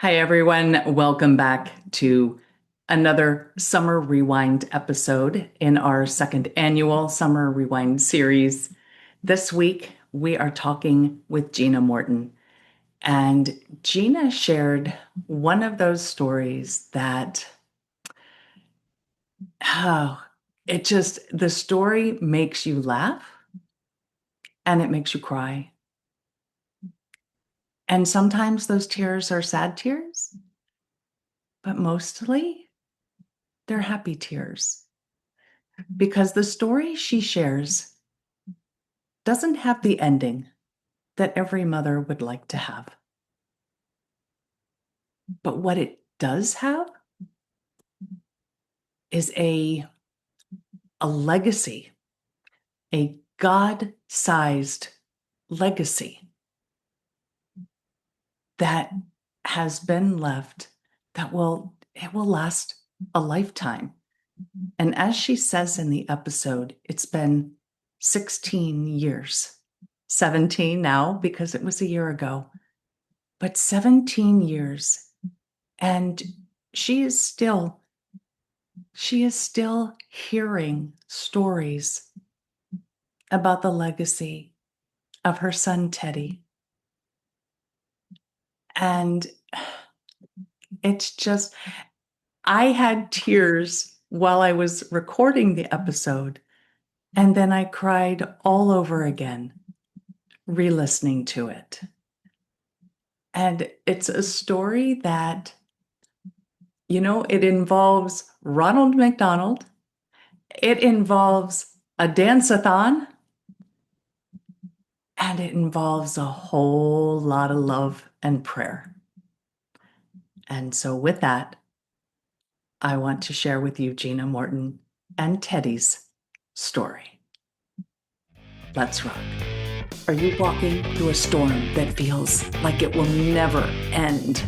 Hi, everyone. Welcome back to another Summer Rewind episode in our second annual Summer Rewind series. This week, we are talking with Gina Morton. And Gina shared one of those stories that, oh, the story makes you laugh and it makes you cry. And sometimes those tears are sad tears, but mostly they're happy tears. Because the story she shares doesn't have the ending that every mother would like to have. But what it does have is a legacy, a God-sized legacy that has been left that will last a lifetime. And as she says in the episode, it's been 16 years, 17 now because it was a year ago, but 17 years. And she is still hearing stories about the legacy of her son, Teddy. And it's just, I had tears while I was recording the episode, and then I cried all over again, re-listening to it. And it's a story that, it involves Ronald McDonald. It involves a dance-a-thon. And it involves a whole lot of love and prayer. And so with that, I want to share with you Gina Morton and Teddy's story. Let's rock. Are you walking through a storm that feels like it will never end?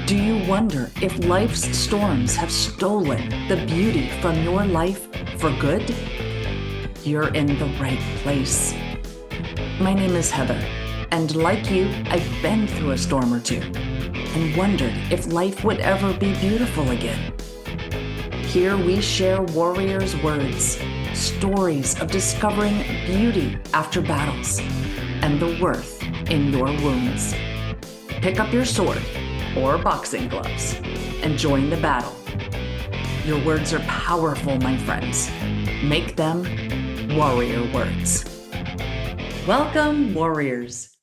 Do you wonder if life's storms have stolen the beauty from your life for good? You're in the right place. My name is Heather, and like you, I've been through a storm or two and wondered if life would ever be beautiful again. Here we share warriors' words, stories of discovering beauty after battles, and the worth in your wounds. Pick up your sword or boxing gloves and join the battle. Your words are powerful, my friends. Make them warrior words. Welcome, warriors.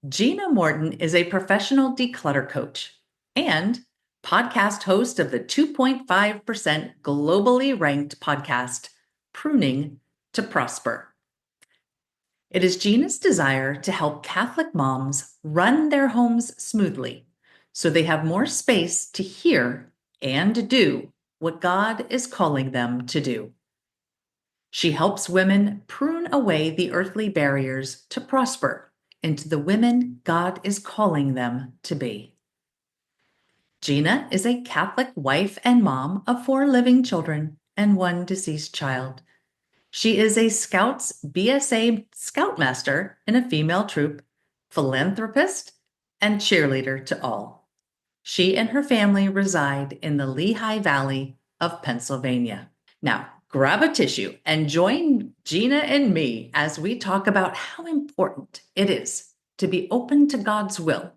Gina Morton is a professional declutter coach and podcast host of the 2.5% globally ranked podcast, Pruning to Prosper. It is Gina's desire to help Catholic moms run their homes smoothly so they have more space to hear and do what God is calling them to do. She helps women prune away the earthly barriers to prosper into the women God is calling them to be. Gina is a Catholic wife and mom of 4 living children and 1 deceased child. She is a Scouts BSA Scoutmaster in a female troop, philanthropist, and cheerleader to all. She and her family reside in the Lehigh Valley of Pennsylvania. Now, grab a tissue and join Gina and me as we talk about how important it is to be open to God's will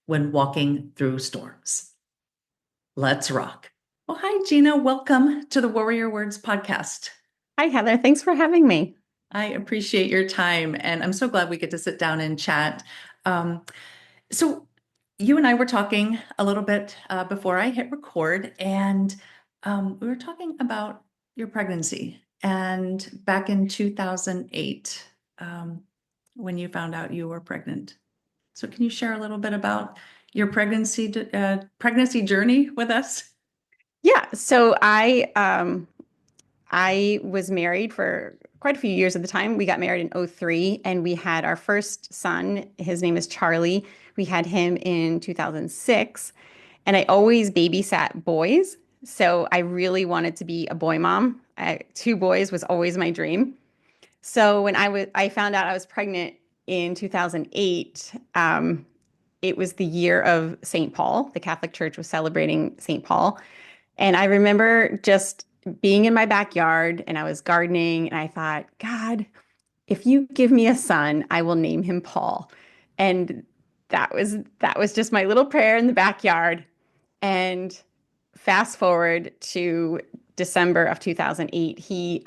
when walking through storms. Let's rock. Well, hi, Gina. Welcome to the Warrior Words podcast. Hi, Heather. Thanks for having me. I appreciate your time, and I'm so glad we get to sit down and chat. So you and I were talking a little bit before I hit record, and we were talking about your pregnancy. And back in 2008, when you found out you were pregnant. So can you share a little bit about your pregnancy journey with us? Yeah. So I was married for quite a few years at the time. We got married in 2003, and we had our first son. His name is Charlie. We had him in 2006, and I always babysat boys. So I really wanted to be a boy mom. 2 boys was always my dream. So when I found out I was pregnant in 2008, it was the year of St. Paul. The Catholic Church was celebrating St. Paul. And I remember just being in my backyard and I was gardening and I thought, God, if you give me a son, I will name him Paul. And that was just my little prayer in the backyard. And fast forward to December of 2008, he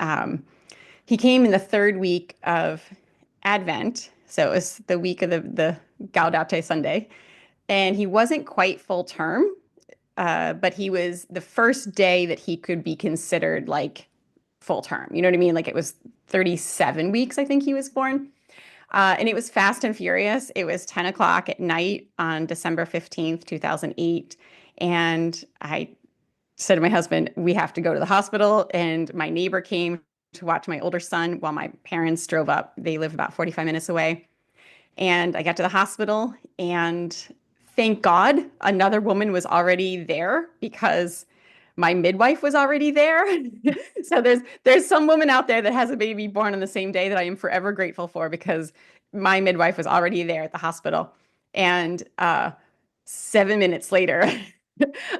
came in the third week of Advent. So it was the week of the Gaudete Sunday. And he wasn't quite full term, but he was the first day that he could be considered like full term. You know what I mean? Like it was 37 weeks, I think he was born. And it was fast and furious. It was 10 o'clock at night on December 15th, 2008. And I said to my husband, we have to go to the hospital. And my neighbor came to watch my older son while my parents drove up. They live about 45 minutes away. And I got to the hospital, and thank God another woman was already there because my midwife was already there. So there's some woman out there that has a baby born on the same day that I am forever grateful for because my midwife was already there at the hospital. And 7 minutes later,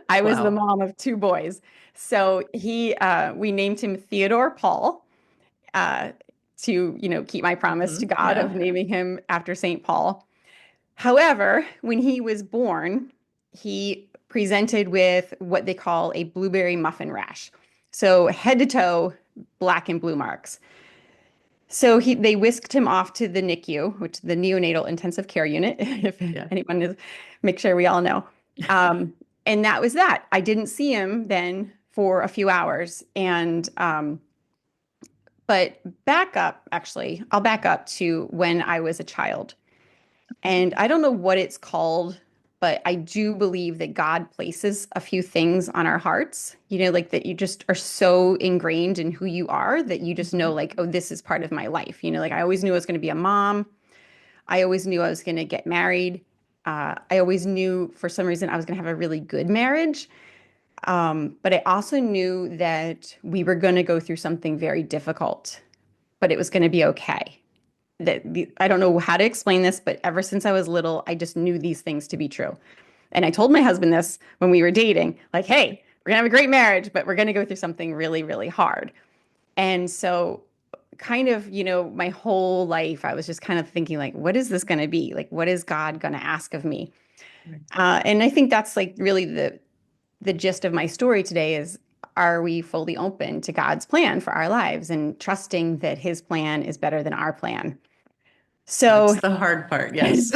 I was the Wow. mom of two boys. So we named him Theodore Paul uh, to, keep my promise to God of Yeah. naming him after St. Paul. However, when he was born, he presented with what they call a blueberry muffin rash. So head to toe, black and blue marks. So they whisked him off to the NICU, which is the neonatal intensive care unit, if Yeah. anyone is, make sure we all know. And that was that. I didn't see him then for a few hours. But I'll back up to when I was a child. And I don't know what it's called, but I do believe that God places a few things on our hearts, like that you just are so ingrained in who you are that you just know, Mhm. like, oh, this is part of my life. Like I always knew I was going to be a mom. I always knew I was going to get married. I always knew for some reason I was going to have a really good marriage. But I also knew that we were going to go through something very difficult, but it was going to be okay. I don't know how to explain this, but ever since I was little, I just knew these things to be true. And I told my husband this when we were dating, like, hey, we're gonna have a great marriage, but we're gonna go through something really, really hard. And so kind of, my whole life, I was just kind of thinking like, what is this gonna be? Like, what is God gonna ask of me? Right. And I think that's like really the gist of my story today is, are we fully open to God's plan for our lives and trusting that his plan is better than our plan? That's So the hard part. Yes.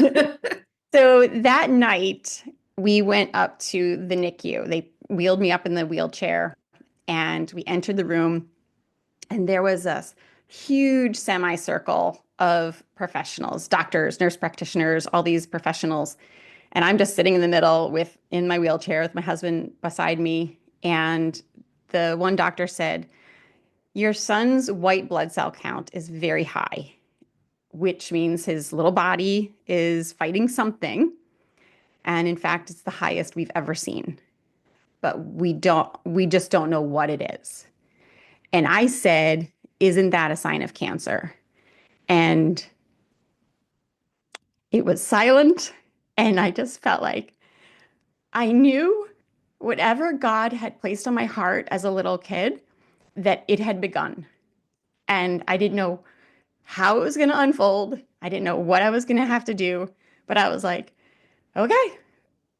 So that night, we went up to the NICU. They wheeled me up in the wheelchair and we entered the room, and there was a huge semicircle of professionals, doctors, nurse practitioners, all these professionals. And I'm just sitting in the middle in my wheelchair with my husband beside me. And the one doctor said, your son's white blood cell count is very high, which means his little body is fighting something. And in fact, it's the highest we've ever seen. But we just don't know what it is. And I said, isn't that a sign of cancer? And it was silent. And I just felt like I knew whatever God had placed on my heart as a little kid, that it had begun. And I didn't know how it was going to unfold. I didn't know what I was going to have to do. But I was like, okay,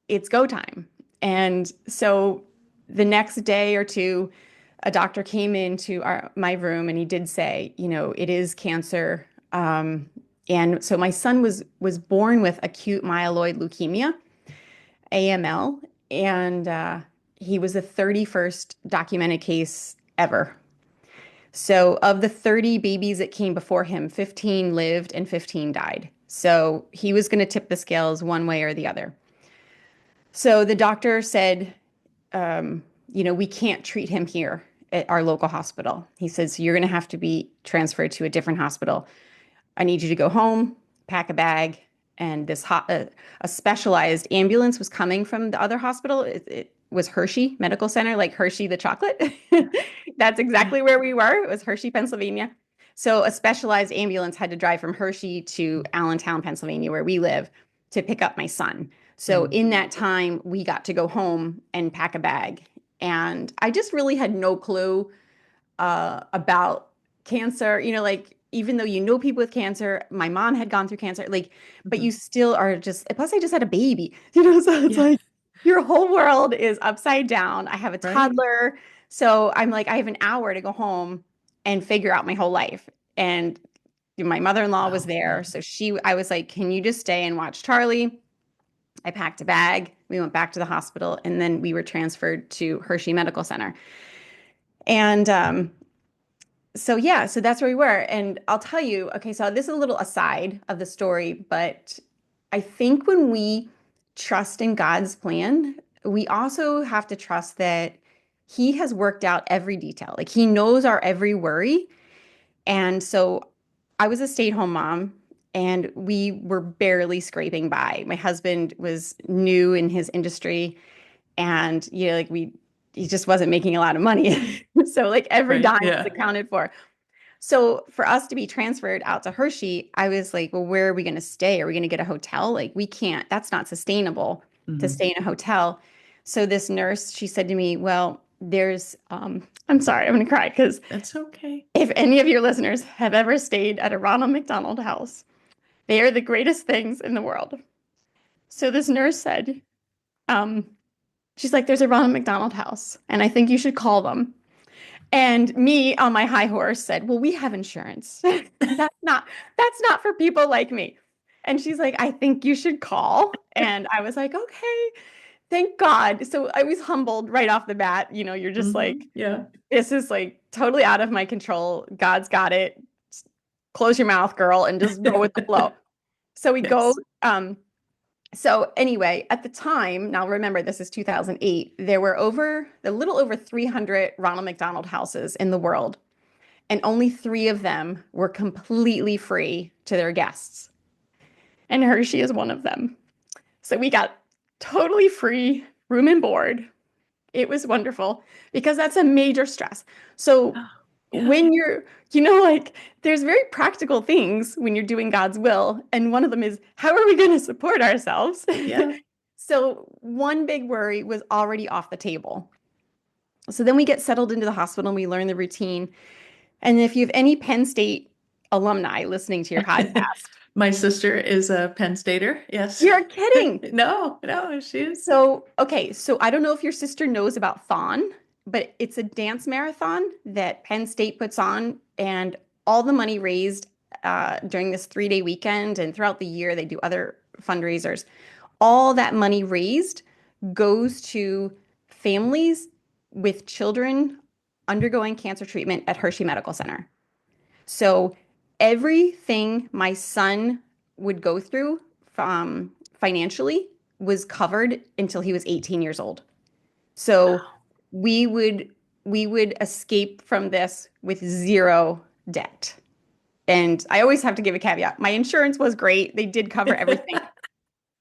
it's go time. And so the next day or two, a doctor came into my room and he did say, it is cancer. And so my son was born with acute myeloid leukemia, AML, and he was the 31st documented case ever. So of the 30 babies that came before him, 15 lived and 15 died. So he was going to tip the scales one way or the other. So the doctor said, we can't treat him here at our local hospital. He says, you're going to have to be transferred to a different hospital. I need you to go home, pack a bag. And a specialized ambulance was coming from the other hospital. It was Hershey Medical Center, like Hershey the chocolate. That's exactly where we were. It was Hershey, Pennsylvania. So a specialized ambulance had to drive from Hershey to Allentown, Pennsylvania, where we live, to pick up my son. So Mm. in that time, we got to go home and pack a bag. And I just really had no clue about cancer. Like even though people with cancer, my mom had gone through cancer, like, but you Mhm. still are just, plus I just had a baby, so it's Yeah. like your whole world is upside down. I have a Right. toddler. So I'm like, I have an hour to go home and figure out my whole life. And my mother-in-law was Wow. there. Yeah. So I was like, can you just stay and watch Charlie? I packed a bag. We went back to the hospital and then we were transferred to Hershey Medical Center. And so yeah, so that's where we were. And I'll tell you, okay, so this is a little aside of the story, but I think when we trust in God's plan, we also have to trust that He has worked out every detail. Like He knows our every worry. And so I was a stay-at-home mom and we were barely scraping by. My husband was new in his industry and like he just wasn't making a lot of money. So like every Right. dime was Yeah. accounted for. So for us to be transferred out to Hershey, I was like, well, where are we going to stay? Are we going to get a hotel? Like we can't, that's not sustainable to Mhm. stay in a hotel. So this nurse, she said to me, well, I'm sorry, I'm going to cry because That's okay. if any of your listeners have ever stayed at a Ronald McDonald House, they are the greatest things in the world. So this nurse said, um, she's like, there's a Ronald McDonald House, and I think you should call them. And me on my high horse said, well, we have insurance. That's not for people like me. And she's like, I think you should call. And I was like, okay, thank God. So I was humbled right off the bat. You're just like, Yeah. this is like totally out of my control. God's got it. Close your mouth, girl, and just go with the flow. So we go. Yes. So anyway, at the time, now remember this is 2008, there were a little over 300 Ronald McDonald houses in the world, and only 3 of them were completely free to their guests. And Hershey is one of them. So we got totally free room and board. It was wonderful because that's a major stress. So Oh, yeah. when like there's very practical things when you're doing God's will. And one of them is, how are we going to support ourselves? Yeah. So one big worry was already off the table. So then we get settled into the hospital and we learn the routine. And if you have any Penn State alumni listening to your podcast, My sister is a Penn Stater. Yes. you're kidding. No, no, she is. So, okay, so I don't know if your sister knows about Thon, but it's a dance marathon that Penn State puts on, and all the money raised during this 3-day weekend and throughout the year, they do other fundraisers. All that money raised goes to families with children undergoing cancer treatment at Hershey Medical Center. So everything my son would go through financially was covered until he was 18 years old. So Wow. we would we would escape from this with zero debt. And I always have to give a caveat. My insurance was great. They did cover everything.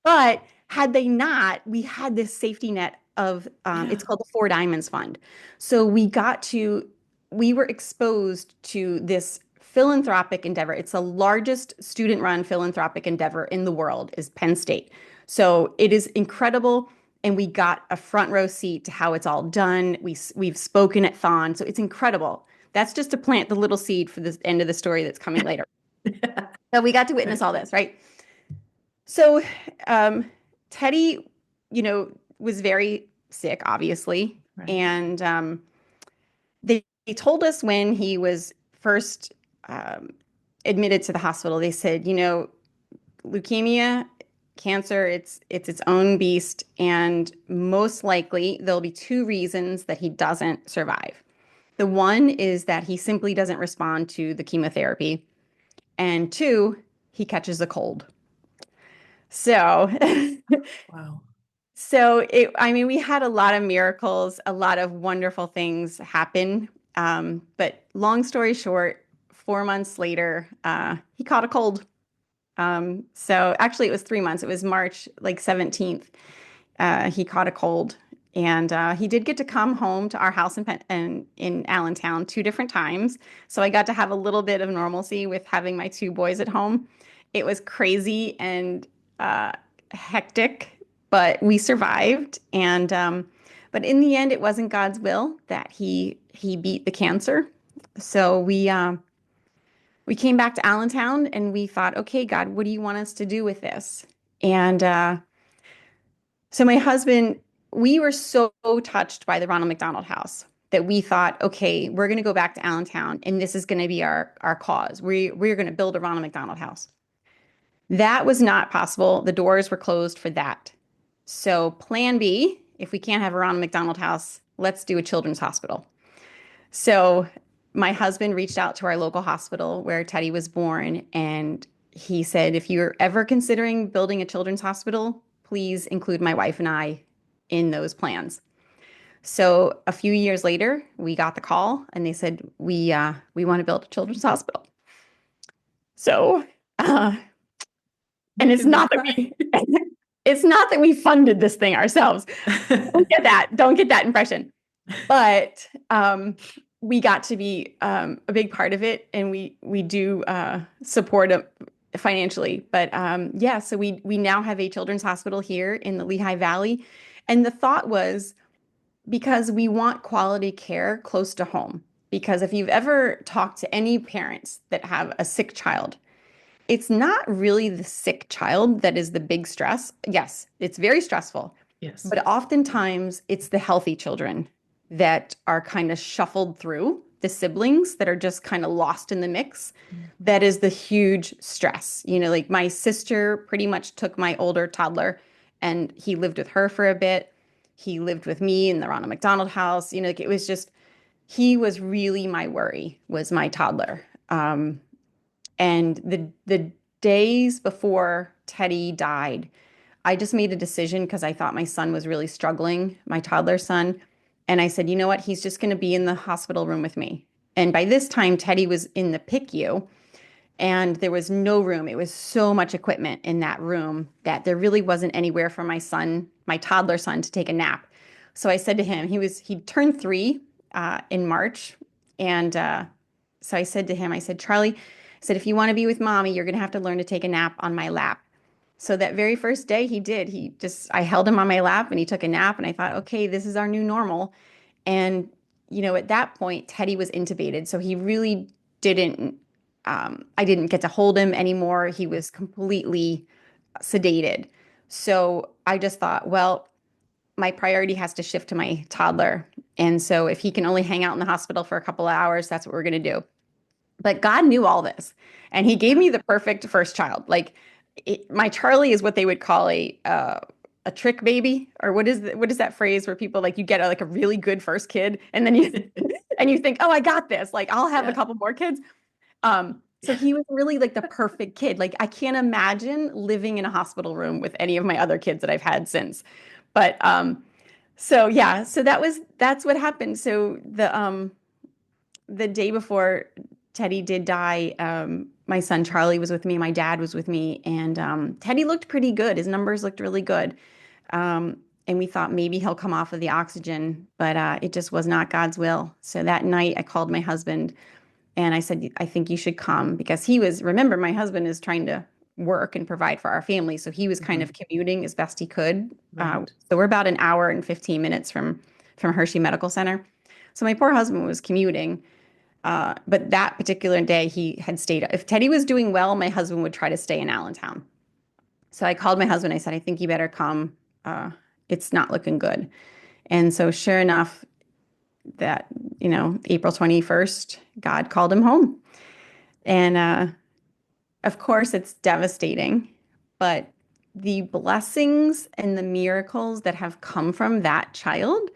But had they not, we had this safety net of Yeah. it's called the Four Diamonds Fund. So we were exposed to this philanthropic endeavor. It's the largest student-run philanthropic endeavor in the world is Penn State. So it is incredible. And we got a front row seat to how it's all done. We've spoken at Thon. So it's incredible. That's just to plant the little seed for the end of the story that's coming later. So we got to witness Right. all this, right? So, Teddy, was very sick, obviously, Right. and they told us when he was first um, admitted to the hospital. They said, leukemia, cancer, it's its own beast, and most likely there'll be 2 reasons that he doesn't survive. The one is that he simply doesn't respond to the chemotherapy, and 2, he catches a cold. So Wow. I mean, we had a lot of miracles, a lot of wonderful things happen. But long story short, 4 months later, he caught a cold. So actually, it was 3 months. It was March like 17th. He caught a cold, and he did get to come home to our house in Allentown 2 different times. So I got to have a little bit of normalcy with having my 2 boys at home. It was crazy, and hectic, but we survived. And but in the end, it wasn't God's will that he beat the cancer. So we came back to Allentown and we thought, okay, God, what do you want us to do with this? And so my husband, we were so touched by the Ronald McDonald House that we thought, okay, we're going to go back to Allentown and this is going to be our cause. We're going to build a Ronald McDonald House. That was not possible. The doors were closed for that. So plan B, if we can't have a Ronald McDonald House, let's do a children's hospital. So my husband reached out to our local hospital where Teddy was born, and he said, if you're ever considering building a children's hospital, please include my wife and I in those plans. So a few years later, we got the call and they said, we want to build a children's hospital. So, and it's not that we it's not that we funded this thing ourselves. Don't get that impression. But we got to be a big part of it, and we do support it financially. But yeah, so we now have a children's hospital here in the Lehigh Valley, and the thought was because we want quality care close to home. Because if you've ever talked to any parents that have a sick child, it's not really the sick child that is the big stress. Yes, it's very stressful. Yes. But oftentimes it's the healthy children that are kind of shuffled through, the siblings that are just kind of lost in the mix. That is the huge stress. You know, like my sister pretty much took my older toddler and he lived with her for a bit. He lived with me in the Ronald McDonald House. You know, like it was just, he was really my worry, was my toddler. And the days before Teddy died, I just made a decision because I thought my son was really struggling, my toddler son. And I said, you know what? He's just going to be in the hospital room with me. And by this time, Teddy was in the PICU and there was no room. It was so much equipment in that room that there really wasn't anywhere for my son, my toddler son, to take a nap. So I said to him, he turned 3 in March. And so I said to him, I said, Charlie, I said, if you want to be with mommy, you're going to have to learn to take a nap on my lap. So that very first day he did. I held him on my lap and he took a nap and I thought, okay, this is our new normal. And, you know, at that point, Teddy was intubated. So he really didn't, I didn't get to hold him anymore. He was completely sedated. So I just thought, well, my priority has to shift to my toddler. And so if he can only hang out in the hospital for a couple of hours, that's what we're going to do. But God knew all this. And he gave me the perfect first child. Like, my Charlie is what they would call a trick baby, or what is that phrase where people like you get like a really good first kid and then you and you think, oh, I got this, like I'll have a couple more kids. So he was really like the perfect kid. Like I can't imagine living in a hospital room with any of my other kids that I've had since. But so yeah, so that's what happened. So the day before Teddy did die, my son Charlie was with me, my dad was with me, and Teddy looked pretty good. His numbers looked really good. And we thought maybe he'll come off of the oxygen, but it just was not God's will. So that night I called my husband and I said, I think you should come, because remember, my husband is trying to work and provide for our family. So he was kind of commuting as best he could. Right. So we're about an hour and 15 minutes from Hershey Medical Center. So my poor husband was commuting. But that particular day he had stayed. If Teddy was doing well, my husband would try to stay in Allentown. So I called my husband. I said, I think you better come. It's not looking good. And so sure enough, that, April 21st, God called him home. And of course, it's devastating, but the blessings and the miracles that have come from that child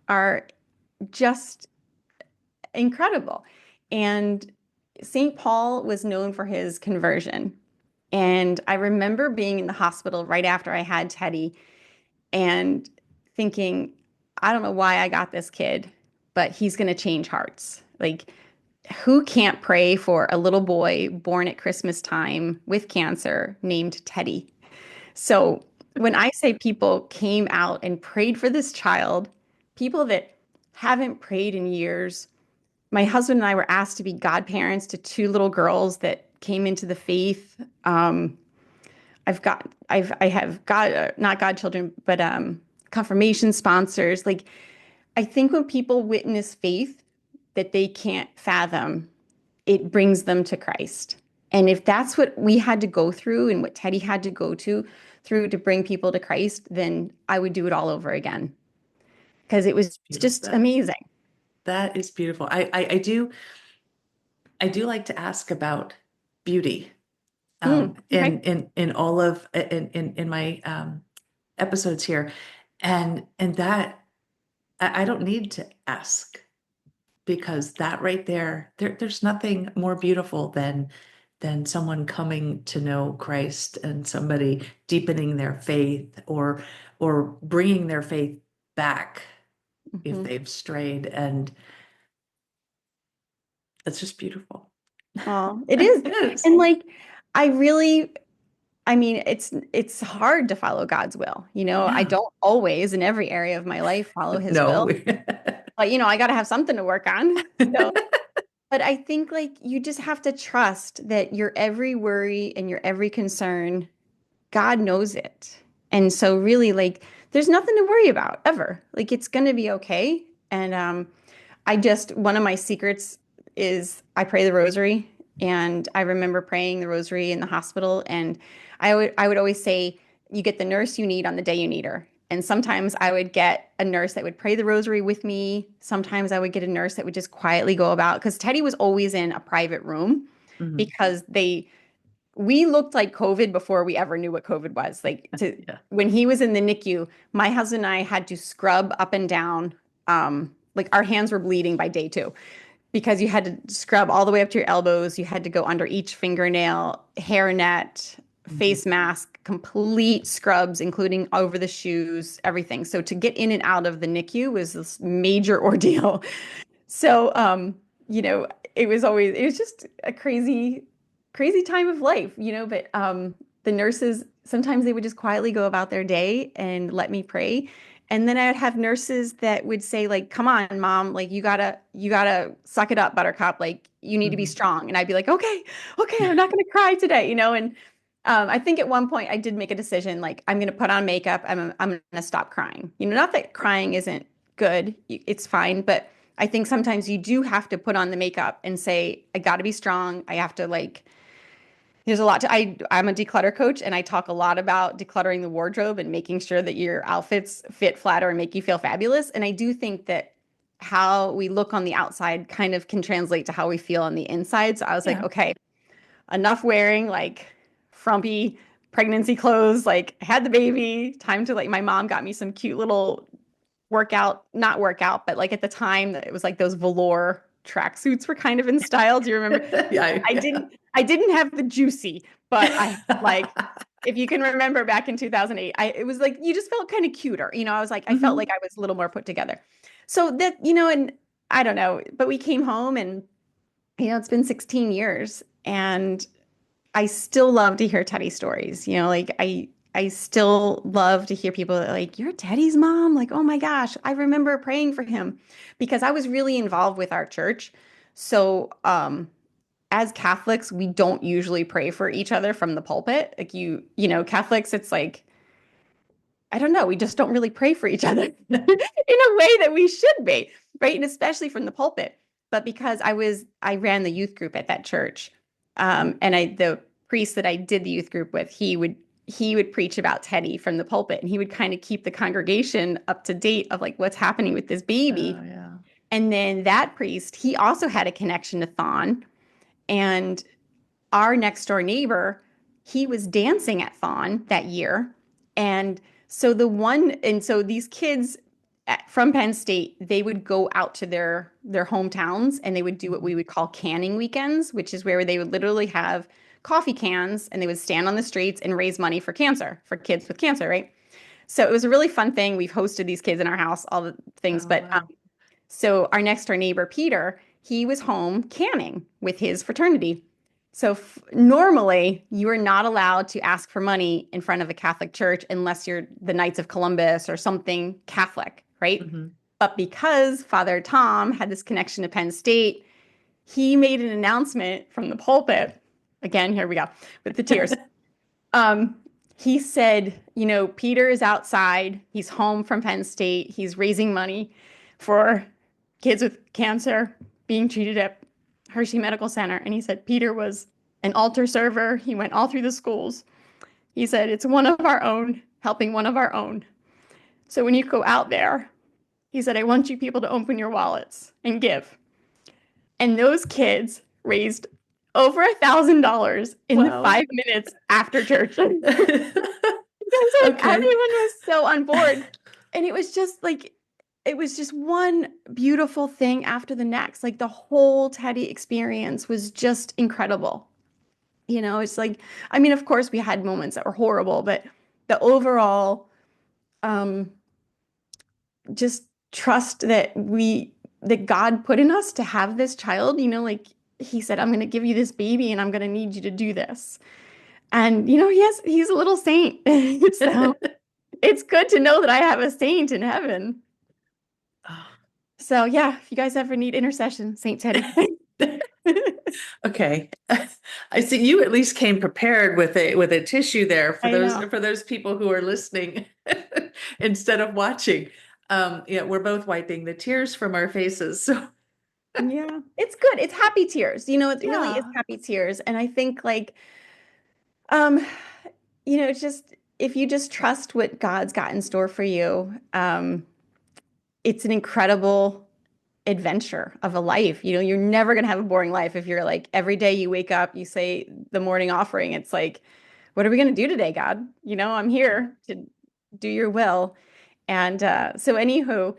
are just incredible. And St. Paul was known for his conversion. And I remember being in the hospital right after I had Teddy and thinking, I don't know why I got this kid, but he's going to change hearts. Like, who can't pray for a little boy born at Christmas time with cancer named Teddy? So when I say people came out and prayed for this child, people that haven't prayed in years. My husband and I were asked to be godparents to 2 little girls that came into the faith. I I have God, not godchildren, but confirmation sponsors. Like, I think when people witness faith that they can't fathom, it brings them to Christ. And if that's what we had to go through and what Teddy had to go to through to bring people to Christ, then I would do it all over again because it was It's beautiful. just amazing. That is beautiful. I do like to ask about beauty Okay. in all of in my episodes here, and that I don't need to ask because that right there's nothing more beautiful than someone coming to know Christ and somebody deepening their faith or bringing their faith back if Mhm. they've strayed, and it's just beautiful. Oh, it is. It is. And like, I really, I mean, it's hard to follow God's will. I Yeah. don't always in every area of my life follow his No. will, but I got to have something to work on. So, but I think like you just have to trust that your every worry and your every concern, God knows it. And so really like there's nothing to worry about ever. Like it's going to be okay. And one of my secrets is I pray the rosary. And I remember praying the rosary in the hospital. And I would always say, you get the nurse you need on the day you need her. And sometimes I would get a nurse that would pray the rosary with me. Sometimes I would get a nurse that would just quietly go about because Teddy was always in a private room Mhm. because we looked like COVID before we ever knew what COVID was. Yeah. When he was in the NICU, my husband and I had to scrub up and down. Like our hands were bleeding by day two because you had to scrub all the way up to your elbows. You had to go under each fingernail, hairnet, Mhm. face mask, complete scrubs, including over the shoes, everything. So to get in and out of the NICU was this major ordeal. So, you know, it was just a crazy time of life, but the nurses, sometimes they would just quietly go about their day and let me pray. And then I'd have nurses that would say, like, come on, mom, like you gotta suck it up, buttercup. Like you need to be Mhm. strong. And I'd be like, okay, I'm not gonna cry today. And I think at one point I did make a decision, like, I'm gonna put on makeup, I'm gonna stop crying. Not that crying isn't good, it's fine, but I think sometimes you do have to put on the makeup and say, I got to be strong. I have to like, there's a lot I'm a declutter coach and I talk a lot about decluttering the wardrobe and making sure that your outfits fit flatter and make you feel fabulous. And I do think that how we look on the outside kind of can translate to how we feel on the inside. So I was like, Yeah. okay, enough wearing like frumpy pregnancy clothes, like had the baby, time to like, my mom got me some cute little not workout, but like at the time it was like those velour tracksuits were kind of in style. Do you remember? Yeah. I Yeah. didn't I didn't have the juicy, but I like if you can remember back in 2008, it was like you just felt kind of cuter. I was like I felt like Mhm. I was a little more put together. So that, and I don't know, but we came home and it's been 16 years and I still love to hear Teddy stories. Like I still love to hear people that are like, you're Teddy's mom? Like, oh my gosh, I remember praying for him because I was really involved with our church. So, as Catholics, we don't usually pray for each other from the pulpit. Like Catholics, it's like, I don't know, we just don't really pray for each other in a way that we should be, right? And especially from the pulpit. But because I ran the youth group at that church, and the priest that I did the youth group with, he would preach about Teddy from the pulpit, and he would kind of keep the congregation up to date of like what's happening with this Oh, baby. yeah. And then that priest, he also had a connection to Thon, and our next door neighbor, he was dancing at Thon that year. And so these kids from Penn State, they would go out to their hometowns and they would do what Mhm. we would call canning weekends, which is where they would literally have coffee cans and they would stand on the streets and raise money for cancer, for kids with cancer, right? So it was a really fun thing. We've hosted these kids in our house, all the things, Oh, but wow. so our next door neighbor, Peter, he was home canning with his fraternity. So normally you are not allowed to ask for money in front of a Catholic church unless you're the Knights of Columbus or something Catholic, right? Mhm. But because Father Tom had this connection to Penn State, he made an announcement from the pulpit. Again, here we go with the tears. Um, he said, Peter is outside. He's home from Penn State. He's raising money for kids with cancer being treated at Hershey Medical Center. And he said Peter was an altar server. He went all through the schools. He said, it's one of our own, helping one of our own. So when you go out there, he said, I want you people to open your wallets and give. And those kids raised over $1,000 in the Wow. 5 minutes after church. Okay. Everyone was so on board. And it was just like, it was just one beautiful thing after the next. Like the whole Teddy experience was just incredible. It's like, I mean, of course we had moments that were horrible, but the overall, just trust that God put in us to have this child, like he said, I'm going to give you this baby and I'm going to need you to do this. And, he's a little saint. So it's good to know that I have a saint in heaven. So yeah, if you guys ever need intercession, Saint Teddy. Okay. I see you at least came prepared with a tissue there for I know. those people who are listening instead of watching. Yeah, we're both wiping the tears from our faces. So Yeah, it's good. It's happy tears. It really is yeah. happy tears. And I think like, um, it's just if you just trust what God's got in store for you, it's an incredible adventure of a life. You're never going to have a boring life if you're like every day you wake up, you say the morning offering. It's like, what are we going to do today, God? I'm here to do your will. And so anywho,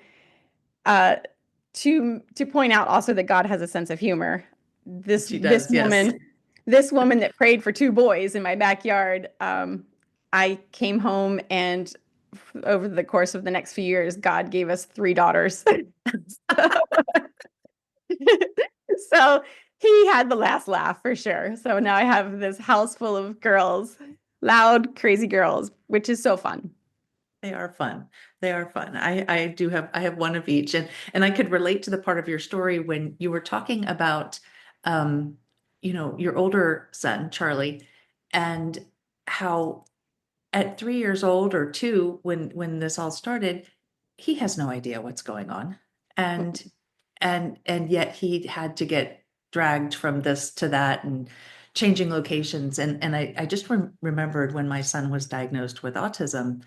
uh, to point out also that God has a sense of humor. This She this does, yes. woman, this woman that prayed for two boys in my backyard, I came home and over the course of the next few years, God gave us three daughters. So he had the last laugh for sure. So now I have this house full of girls, loud, crazy girls, which is so fun. They are fun. They are fun. I have one of each, and I could relate to the part of your story when you were talking about your older son, Charlie, and how at 3 years old or two, when this all started, he has no idea what's going on. And and yet he had to get dragged from this to that and changing locations. And I just remembered when my son was diagnosed with autism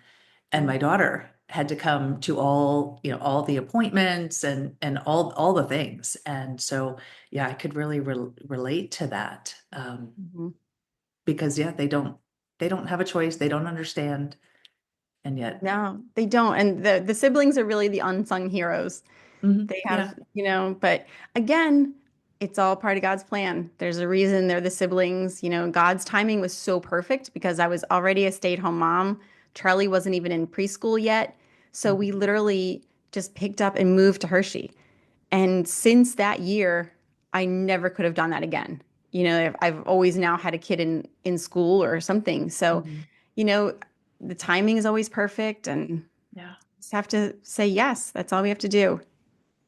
and my daughter had to come to all the appointments and all the things. And so, yeah, I could really relate to that. Mhm. Because yeah, they don't have a choice. They don't understand. And yet, No, they don't. And the siblings are really the unsung heroes. They yeah. have, but again, it's all part of God's plan. There's a reason they're the siblings. God's timing was so perfect because I was already a stay-at-home mom. Charlie wasn't even in preschool yet. So we literally just picked up and moved to Hershey. And since that year, I never could have done that again. I've always now had a kid in school or something. So, Mhm. you know, the timing is always perfect and Yeah. just have to say yes. That's all we have to do.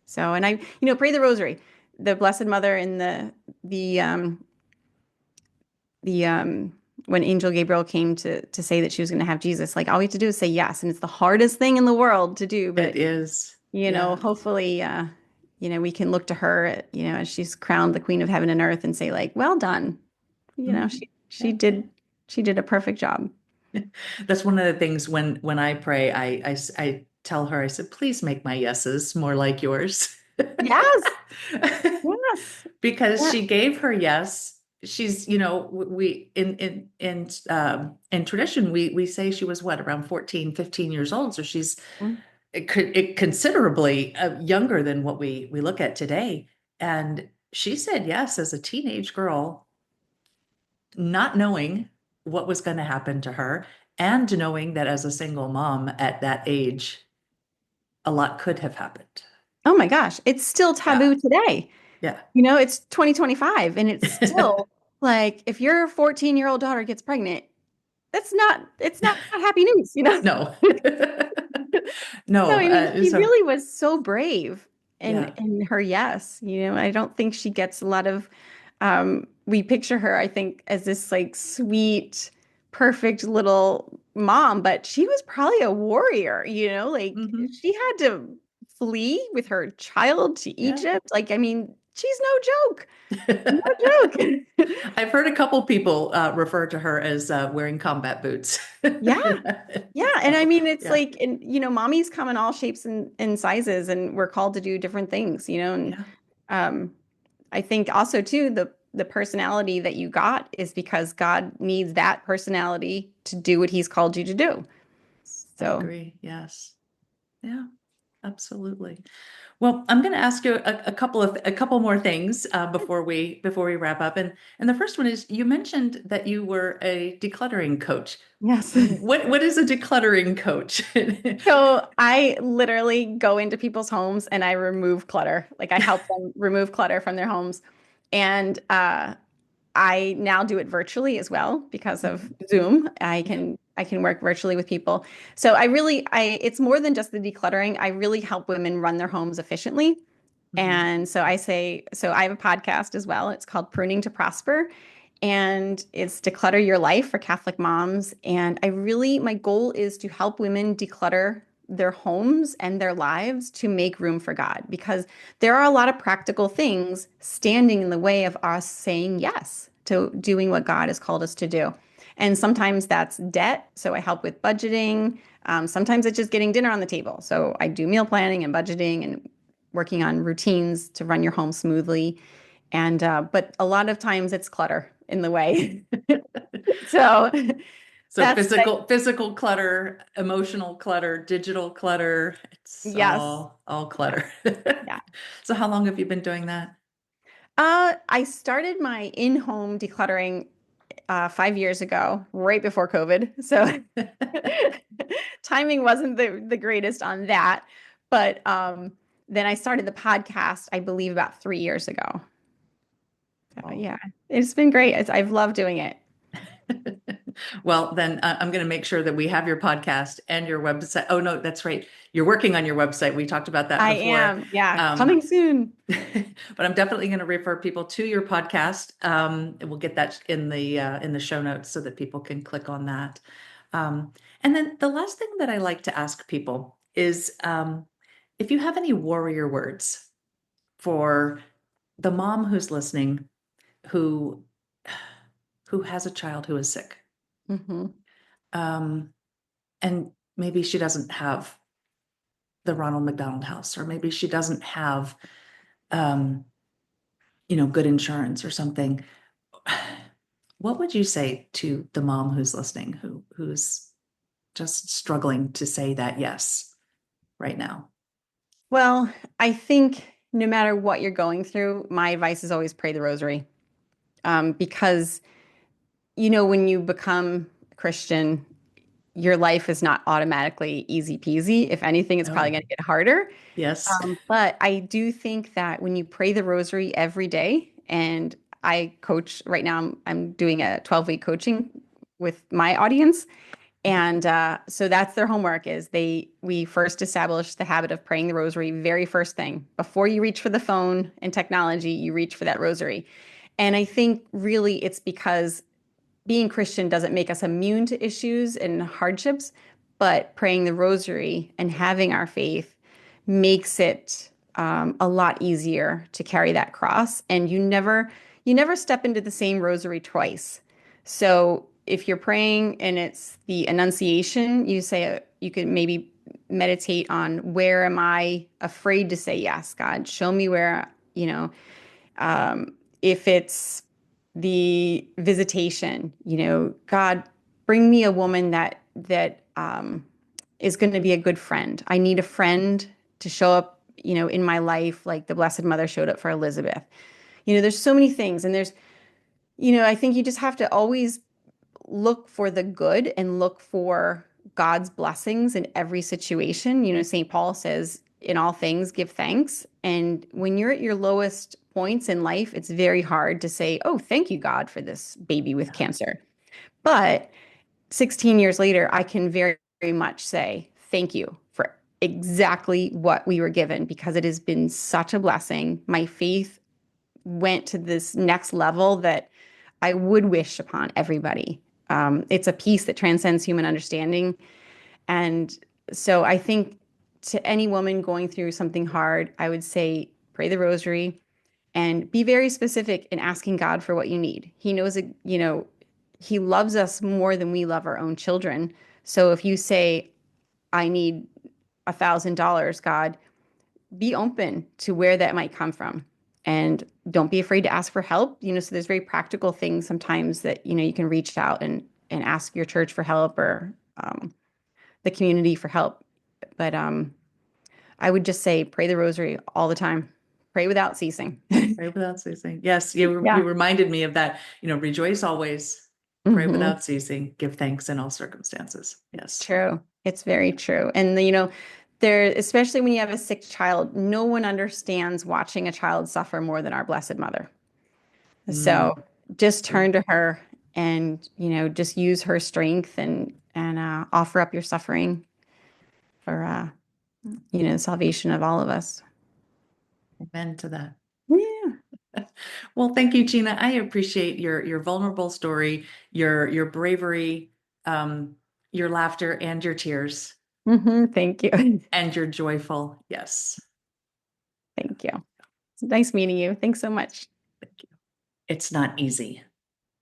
So, and I, pray the Rosary, the Blessed Mother and the the when Angel Gabriel came to say that she was going to have Jesus, like all we have to do is say yes, and it's the hardest thing in the world to do, It but is. Yeah. hopefully, we can look to her, as she's crowned the Queen of Heaven and Earth, and say like, well done, Mhm. she Yeah. did a perfect job. That's one of the things when I pray, I tell her, I said, please make my yeses more like yours. Yes, yes, Because yeah. she gave her yes. She's, we in tradition, we say she was what, around 14, 15 years old. So she's considerably younger than what we look at today. And she said yes as a teenage girl, not knowing what was going to happen to her, and knowing that as a single mom at that age, a lot could have happened. Oh my gosh, it's still Yeah. taboo today. Yeah. It's 2025 and it's still like if your 14-year-old daughter gets pregnant, it's not happy news. No. So No. she So really was so brave in yeah. in her yes. I don't think she gets a lot of we picture her, I think, as this like sweet, perfect little mom, but she was probably a warrior, like Hmm. she had to flee with her child to Yeah. Egypt. Like, I mean, she's no joke. No joke. I've heard a couple people refer to her as wearing combat boots. Yeah. Yeah. And I So, mean, it's yeah, like, and mommies come in all shapes and sizes, and we're called to do different things, and yeah, um, I think also too, the personality that you got is because God needs that personality to do what he's called you to do. I So, agree. Yes. Yeah, absolutely. Well, I'm going to ask you a couple more things before we wrap up. And the first one is you mentioned that you were a decluttering coach. yes. What is a decluttering coach? So I literally go into people's homes and I remove clutter. Like I help them remove clutter from their homes. And I now do it virtually as well because of Zoom. Yeah. I can work virtually with people. So I it's more than just the decluttering. I really help women run their homes efficiently. Mhm. And so I have a podcast as well. It's called Pruning to Prosper, and it's Declutter Your Life for Catholic moms. And my goal is to help women declutter their homes and their lives to make room for God, because there are a lot of practical things standing in the way of us saying yes to doing what God has called us to do. And sometimes that's debt. So I help with budgeting. Sometimes it's just getting dinner on the table. So I do meal planning and budgeting and working on routines to run your home smoothly. And but a lot of times it's clutter in the way. So So that's physical clutter, emotional clutter, digital clutter, it's yes. all clutter. Yeah. So how long have you been doing that? I started my in-home decluttering 5 years ago, right before COVID. So timing wasn't the greatest on that. But then I started the podcast, I believe, about 3 years ago. So Oh. yeah, it's been great. I've loved doing it. Well, then I'm going to make sure that we have your podcast and your website. Oh, no, that's right. You're working on your website. We talked about that I before. am. Yeah, Um, coming soon. but I'm definitely going to refer people to your podcast. And we'll get that in the show notes so that people can click on that. And then the last thing that I like to ask people is if you have any warrior words for the mom who's listening who who has a child who is sick. Hmm. Um, and maybe she doesn't have the Ronald McDonald House, or maybe she doesn't have, um, good insurance or something. What would you say to the mom who's listening, who's just struggling to say that yes right now? Well, I think no matter what you're going through, my advice is always pray the rosary. Because, when you become a Christian, your life is not automatically easy peasy. If anything, it's probably Oh, going to get harder. yes. But I do think that when you pray the rosary every day, and I coach right now, I'm doing a 12-week coaching with my audience. And so that's their homework is we first establish the habit of praying the rosary very first thing. Before you reach for the phone and technology, you reach for that rosary. And I think really it's because being Christian doesn't make us immune to issues and hardships, but praying the rosary and having our faith makes it a lot easier to carry that cross. And you never step into the same rosary twice. So if you're praying and it's the Annunciation, you could maybe meditate on, where am I afraid to say yes, God? Show me where, if it's the Visitation, God, bring me a woman that is going to be a good friend. I need a friend to show up, in my life, like the Blessed Mother showed up for Elizabeth. There's so many things, and I think you just have to always look for the good and look for God's blessings in every situation. St. Paul says, in all things, give thanks. And when you're at your lowest points in life, it's very hard to say, oh, thank you, God, for this baby with Yeah. cancer. But 16 years later, I can very, very much say, thank you for exactly what we were given, because it has been such a blessing. My faith went to this next level that I would wish upon everybody. It's a peace that transcends human understanding. And so I think to any woman going through something hard, I would say pray the rosary and be very specific in asking God for what you need. He knows, He loves us more than we love our own children. So if you say, I need $1,000, God, be open to where that might come from. And don't be afraid to ask for help. So there's very practical things sometimes that, you can reach out and ask your church for help or the community for help. But I would just say pray the rosary all the time. Pray without ceasing. Pray without ceasing. Yes, you Yeah. reminded me of that. Rejoice always, pray Hmm. without ceasing, give thanks in all circumstances. It's Yes. true. It's very true. And there, especially when you have a sick child, no one understands watching a child suffer more than our Blessed Mother. Mm, So just true. turn to her and, just use her strength and offer up your suffering for the salvation of all of us. Amen to that. Yeah. Well, thank you, Gina. I appreciate your vulnerable story, your bravery, your laughter and your tears, Thank you. and your joyful yes. Thank you. It's nice meeting you. Thanks so much. Thank you. It's not easy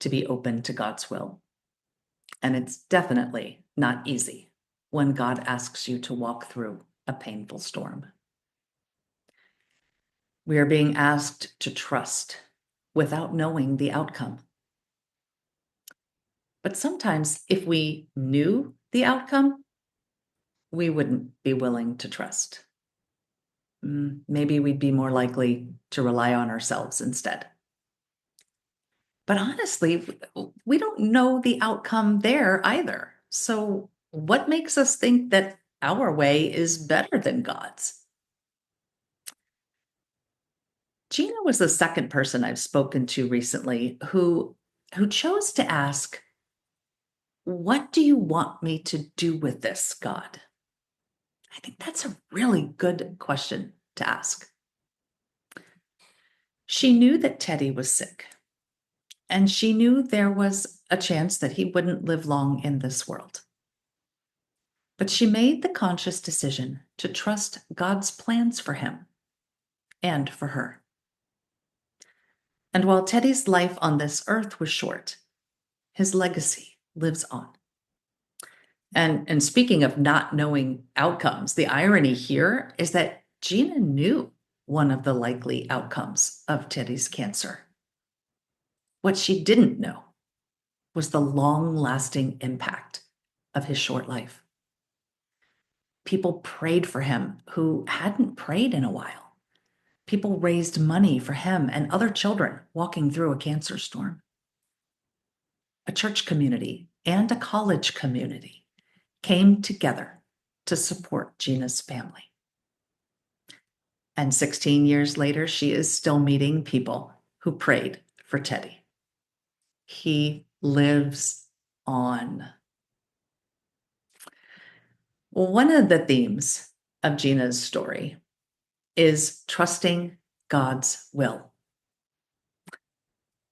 to be open to God's will, and it's definitely not easy when God asks you to walk through a painful storm. We are being asked to trust without knowing the outcome. But sometimes, if we knew the outcome, we wouldn't be willing to trust. Maybe we'd be more likely to rely on ourselves instead. But honestly, we don't know the outcome there either. So, what makes us think that our way is better than God's? Gina was the second person I've spoken to recently who chose to ask, "What do you want me to do with this, God?" I think that's a really good question to ask. She knew that Teddy was sick, and she knew there was a chance that he wouldn't live long in this world. But she made the conscious decision to trust God's plans for him and for her. And while Teddy's life on this earth was short, his legacy lives on. And speaking of not knowing outcomes, the irony here is that Gina knew one of the likely outcomes of Teddy's cancer. What she didn't know was the long-lasting impact of his short life. People prayed for him who hadn't prayed in a while. People raised money for him and other children walking through a cancer storm. A church community and a college community came together to support Gina's family. And 16 years later, she is still meeting people who prayed for Teddy. He lives on. Well, one of the themes of Gina's story is trusting God's will.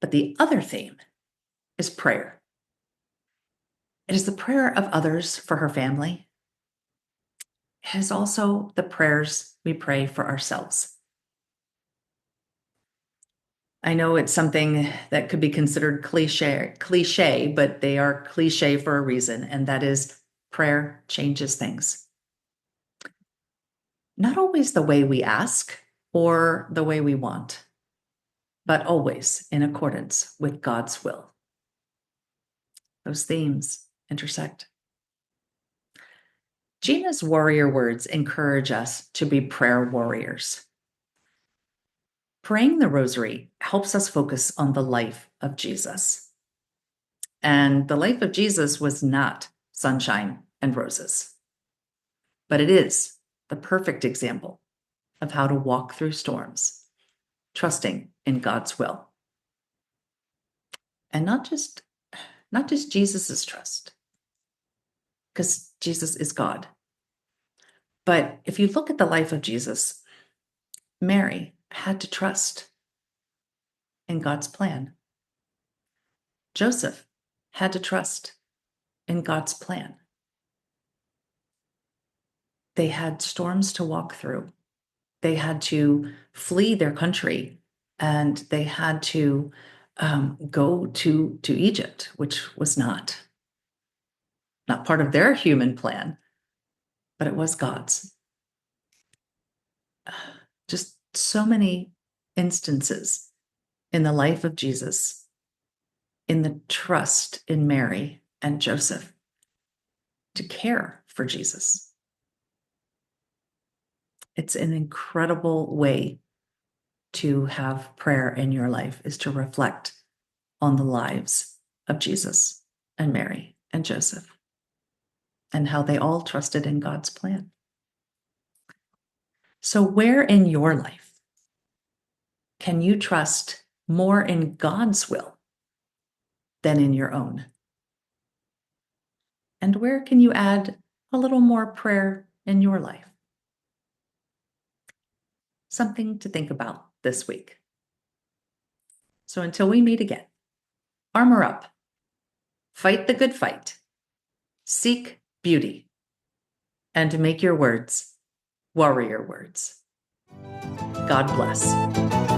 But the other theme is prayer. It is the prayer of others for her family. It is also the prayers we pray for ourselves. I know it's something that could be considered cliche, but they are cliche for a reason, and that is prayer changes things. Not always the way we ask or the way we want, but always in accordance with God's will. Those themes intersect. Gina's warrior words encourage us to be prayer warriors. Praying the rosary helps us focus on the life of Jesus. And the life of Jesus was not sunshine and roses, but it is the perfect example of how to walk through storms, trusting in God's will. And not just Jesus's trust, because Jesus is God. But if you look at the life of Jesus, Mary had to trust in God's plan. Joseph had to trust in God's plan. They had storms to walk through. They had to flee their country, and they had to go to Egypt, which was not part of their human plan, but it was God's. Just so many instances in the life of Jesus, in the trust in Mary and Joseph to care for Jesus. It's an incredible way to have prayer in your life, is to reflect on the lives of Jesus and Mary and Joseph and how they all trusted in God's plan. So where in your life can you trust more in God's will than in your own? And where can you add a little more prayer in your life? Something to think about this week. So until we meet again, armor up, fight the good fight, seek beauty, and make your words warrior words. God bless.